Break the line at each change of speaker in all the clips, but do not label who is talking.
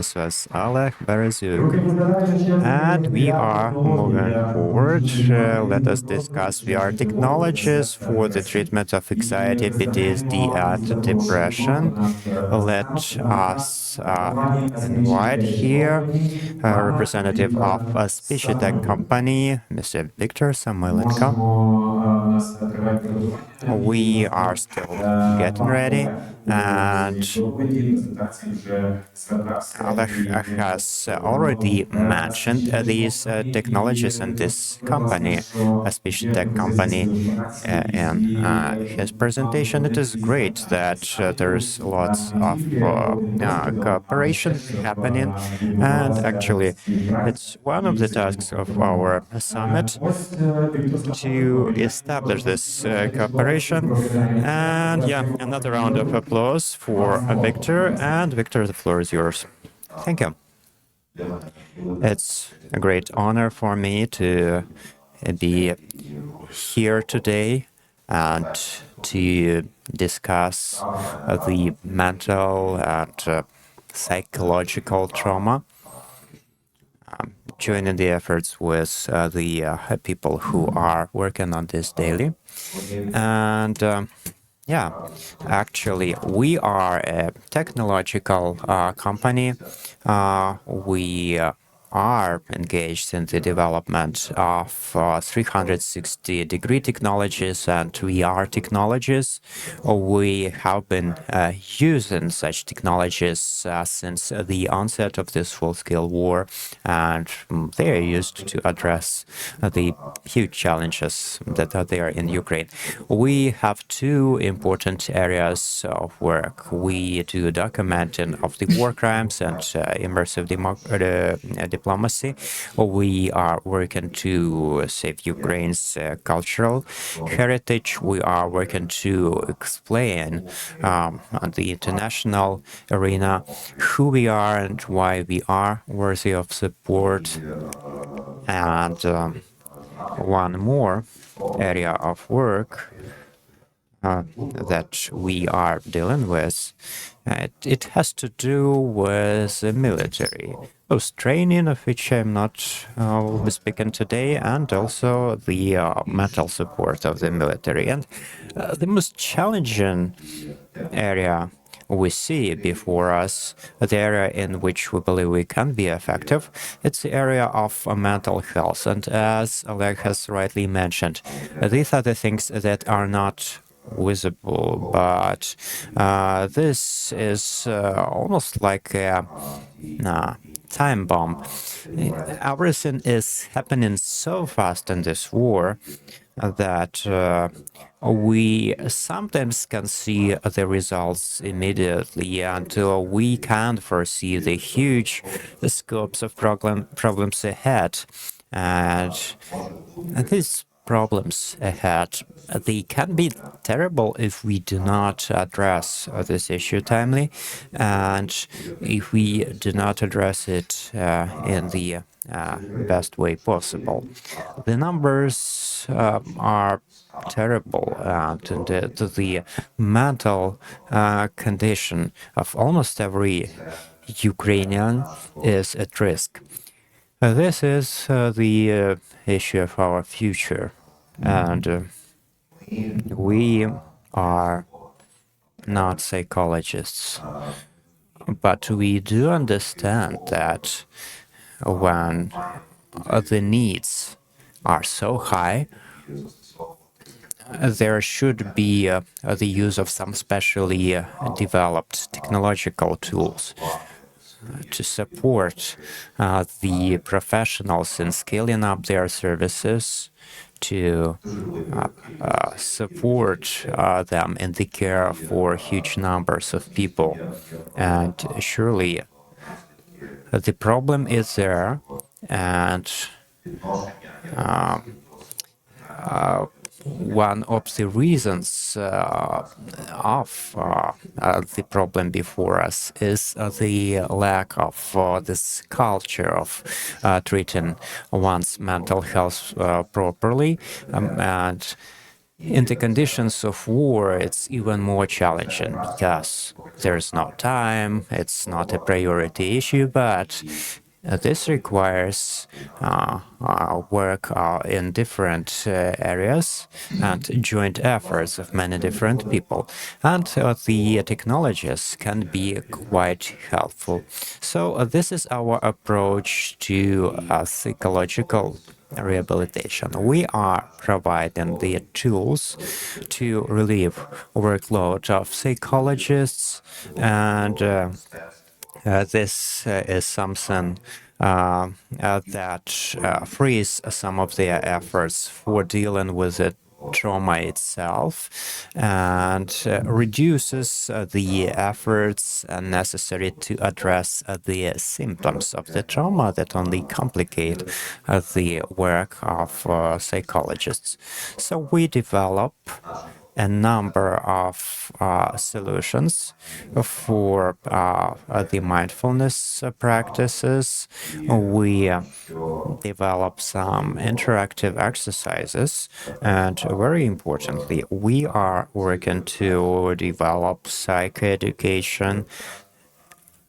This was Oleg Berezuk, and we are moving forward. Let us discuss VR technologies for the treatment of anxiety, PTSD, and depression. Let us invite here a representative of ASPICHI tech company, Mr. Victor Samoilenko. We are still getting ready, and Oleg has already mentioned these technologies in this company, a speech tech company, in his presentation. It is great that there's lots of cooperation happening, and actually, it's one of the tasks of our summit to establish this cooperation. And yeah, another round of applause for Victor. And Victor, the floor is yours. Thank you. It's a great honor for me to be here today and to discuss the mental and psychological trauma, joining the efforts with the people who are working on this daily. And yeah, actually, we are a technological company. We are engaged in the development of 360-degree technologies and VR technologies. We have been using such technologies since the onset of this full-scale war, and they are used to address the huge challenges that are there in Ukraine. We have two important areas of work. We do documenting of the war crimes and immersive diplomacy. We are working to save Ukraine's cultural heritage. We are working to explain on the international arena who we are and why we are worthy of support. And one more area of work that we are dealing with, it has to do with the military, both training, of which I'm not will be speaking today, and also the mental support of the military. And the most challenging area we see before us, the area in which we believe we can be effective, it's the area of mental health. And as Oleg has rightly mentioned, these are the things that are not visible, but this is almost like a time bomb. Everything is happening so fast in this war that we sometimes can see the results immediately, and we can't foresee the huge scopes of problems ahead. And these problems ahead, they can be terrible if we do not address this issue timely, and if we do not address it in the best way possible. The numbers are terrible, and the mental condition of almost every Ukrainian is at risk. This is the issue of our future, and we are not psychologists, but we do understand that when the needs are so high, there should be the use of some specially developed technological tools to support the professionals in scaling up their services, to support them in the care for huge numbers of people. And surely the problem is there, and one of the reasons of the problem before us is the lack of this culture of treating one's mental health properly. And In the conditions of war, it's even more challenging because there's no time, it's not a priority issue, but this requires work in different areas and joint efforts of many different people. And the technologies can be quite helpful. So this is our approach to psychological rehabilitation. We are providing the tools to relieve workload of psychologists, and this is something that frees some of their efforts for dealing with the trauma itself and reduces the efforts necessary to address the symptoms of the trauma that only complicate the work of psychologists. So we develop a number of solutions for the mindfulness practices. We develop some interactive exercises, and very importantly, we are working to develop psychoeducation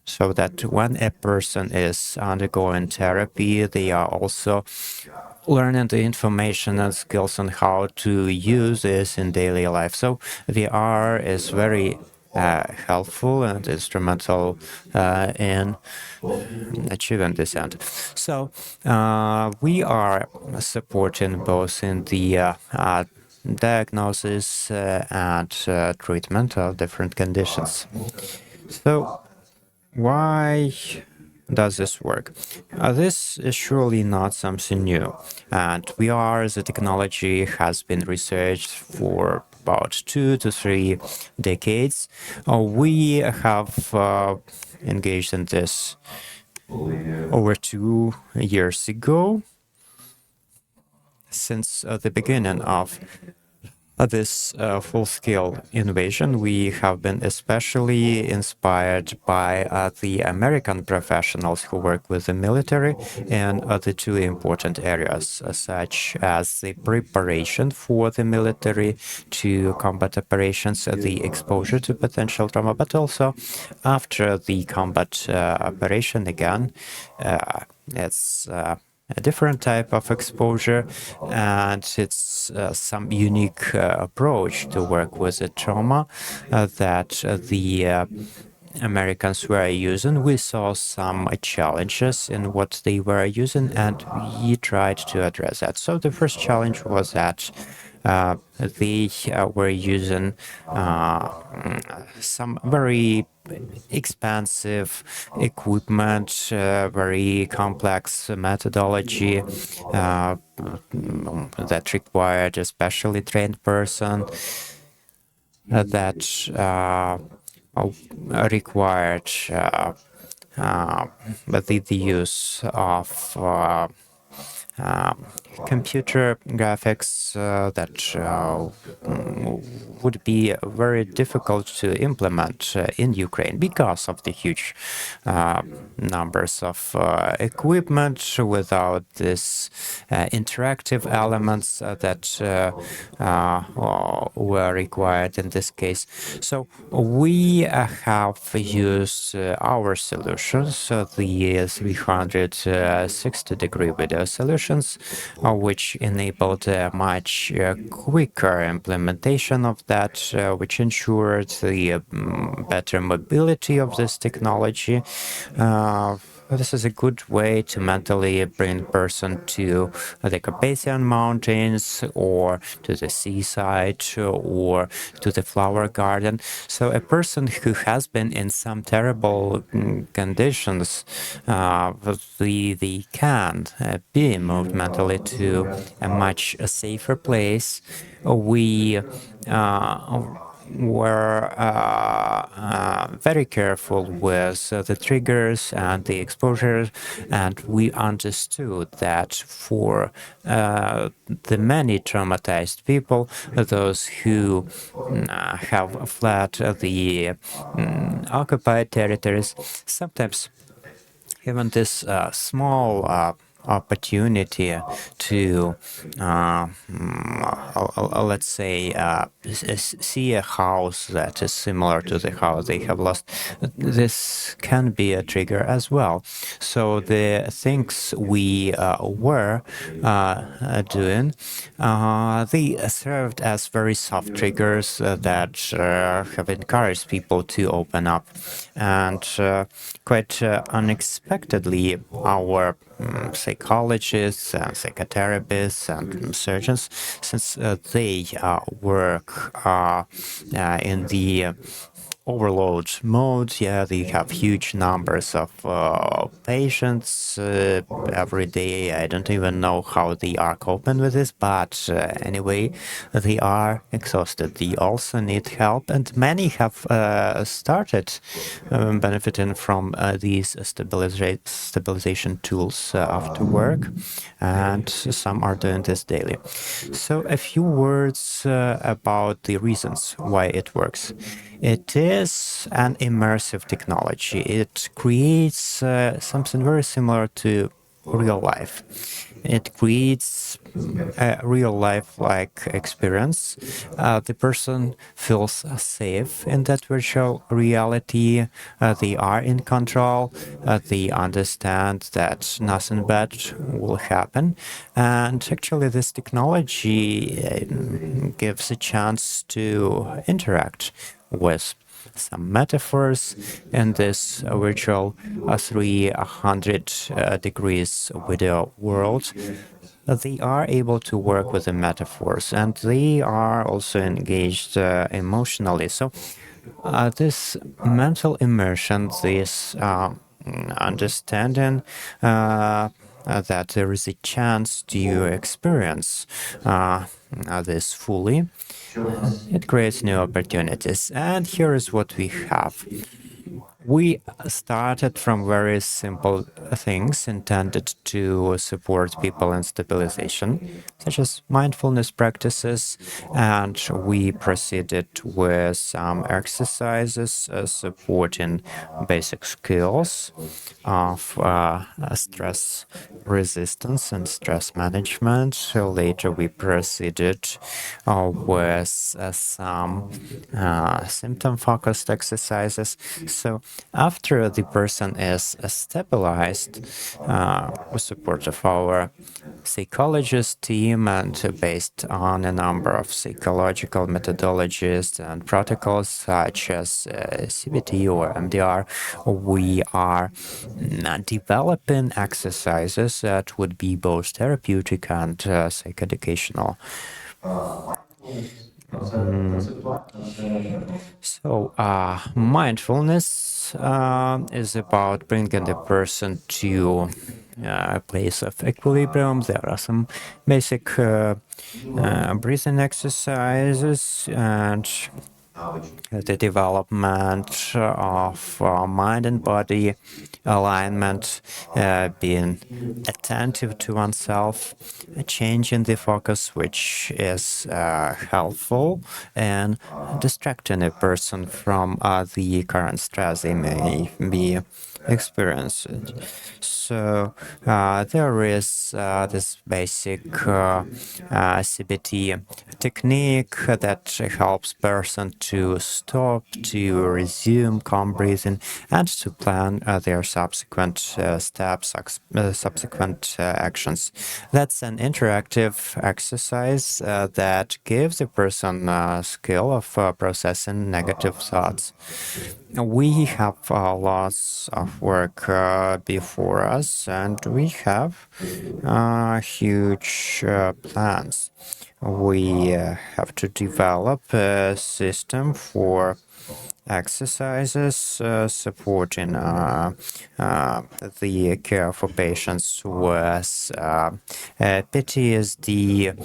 so that when a person is undergoing therapy, they are also learning the information and skills on how to use this in daily life. So VR is very helpful and instrumental in achieving this end. So we are supporting both in the diagnosis and treatment of different conditions. So why does this work? This is surely not something new, and VR as a technology has been researched for about 2 to 3 decades. We have engaged in this over 2 years ago. Since the beginning of this full-scale invasion, we have been especially inspired by the American professionals who work with the military in the two important areas, such as the preparation for the military to combat operations, the exposure to potential trauma, but also after the combat operation again, it's a different type of exposure, and it's some unique approach to work with the trauma that the Americans were using. We saw some challenges in what they were using, and we tried to address that. So the first challenge was that they were using some very expensive equipment, very complex methodology that required a specially trained person, that required the use of computer graphics that would be very difficult to implement in Ukraine because of the huge numbers of equipment without this interactive elements that were required in this case. So we have used our solutions, the 360-degree video solutions, which enabled a much quicker implementation of that, which ensured the better mobility of this technology. This is a good way to mentally bring a person to the Carpathian Mountains or to the seaside or to the flower garden. So a person who has been in some terrible conditions, they can be moved mentally to a much safer place. We were very careful with the triggers and the exposures, and we understood that for the many traumatized people, those who have fled the occupied territories, sometimes even this small opportunity to, let's say, see a house that is similar to the house they have lost. This can be a trigger as well. So the things we were doing, they served as very soft triggers that have encouraged people to open up. And quite unexpectedly, our psychologists and psychotherapists and surgeons, since they work in the overload mode. Yeah, they have huge numbers of patients every day. I don't even know how they are coping with this, but anyway, they are exhausted. They also need help, and many have started benefiting from these stabilization tools after work, and some are doing this daily. So a few words about the reasons why it works. It is an immersive technology. It creates something very similar to real life. It creates a real life like experience. The person feels safe in that virtual reality. They are in control. They understand that nothing bad will happen. And actually, this technology gives a chance to interact with some metaphors in this virtual 300 degrees video world. They are able to work with the metaphors, and they are also engaged emotionally. So this mental immersion, this understanding that there is a chance to experience this fully, it creates new opportunities. And here is what we have. We started from very simple things intended to support people in stabilization, such as mindfulness practices, and we proceeded with some exercises supporting basic skills of stress resistance and stress management. So later we proceeded with some symptom-focused exercises. So after the person is stabilized, with support of our psychologist team and based on a number of psychological methodologies and protocols such as CBT or MDR, we are developing exercises that would be both therapeutic and psychoeducational. So, mindfulness is about bringing the person to a place of equilibrium. There are some basic breathing exercises and the development of mind and body alignment, being attentive to oneself, changing the focus, which is helpful, and distracting a person from the current stress they may be experiencing. So there is this basic CBT technique that helps person to stop, to resume calm breathing, and to plan their subsequent steps, subsequent actions. That's an interactive exercise that gives a person a skill of processing negative thoughts. We have lots of work before us, and we have huge plans. We have to develop a system for exercises supporting the care for patients with PTSD,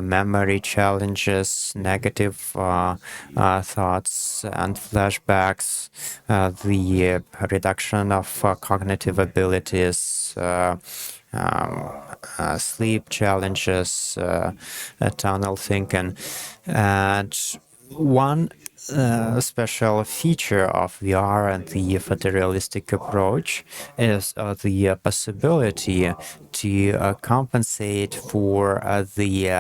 memory challenges, negative thoughts and flashbacks, the reduction of cognitive abilities, sleep challenges, tunnel thinking, and one special feature of VR and the photorealistic approach is the possibility to compensate for the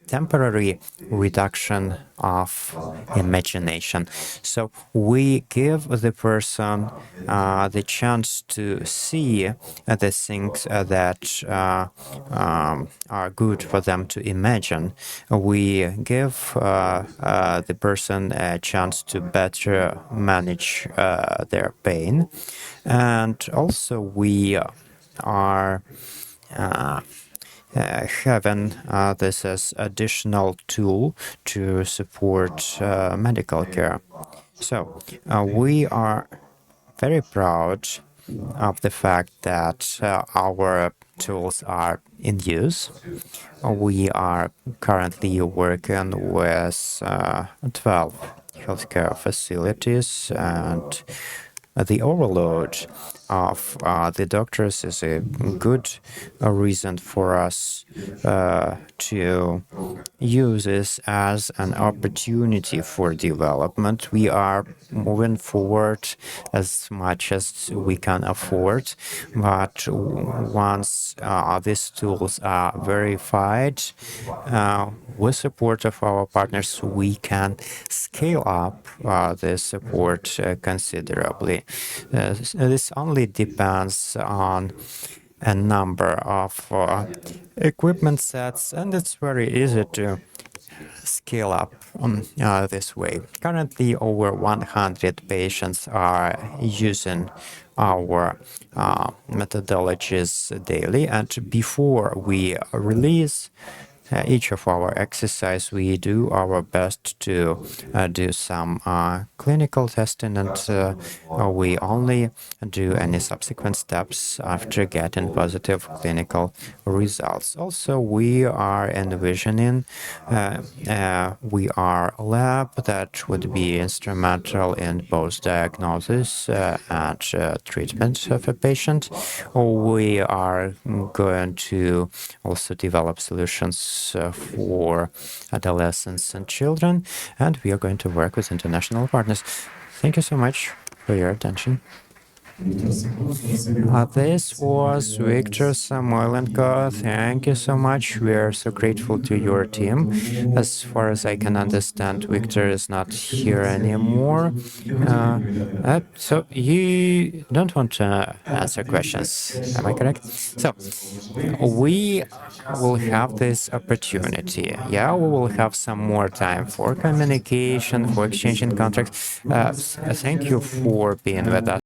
temporary reduction of imagination. So we give the person the chance to see the things that are good for them to imagine. We give the person a chance to better manage their pain, and also we are having this as additional tool to support medical care. So we are very proud of the fact that our tools are in use. We are currently working with 12 healthcare facilities, and the overload of the doctors is a good reason for us to use this as an opportunity for development. We are moving forward as much as we can afford, but once these tools are verified, with support of our partners, we can scale up the support considerably. This only depends on a number of equipment sets, and it's very easy to scale up this way. Currently, over 100 patients are using our methodologies daily, and before we release each of our exercise, we do our best to do some clinical testing, and we only do any subsequent steps after getting positive clinical results. Also, we are envisioning we are a lab that would be instrumental in both diagnosis and treatment of a patient. We are going to also develop solutions for adolescents and children, and we are going to work with international partners. Thank you so much for your attention. This was Victor Samoilenko. Thank you so much. We are so grateful to your team. As far as I can understand, Victor is not here anymore. So you don't want to answer questions, am I correct? So we will have this opportunity. Yeah, we will have some more time for communication, for exchanging contracts. Thank you for being with us.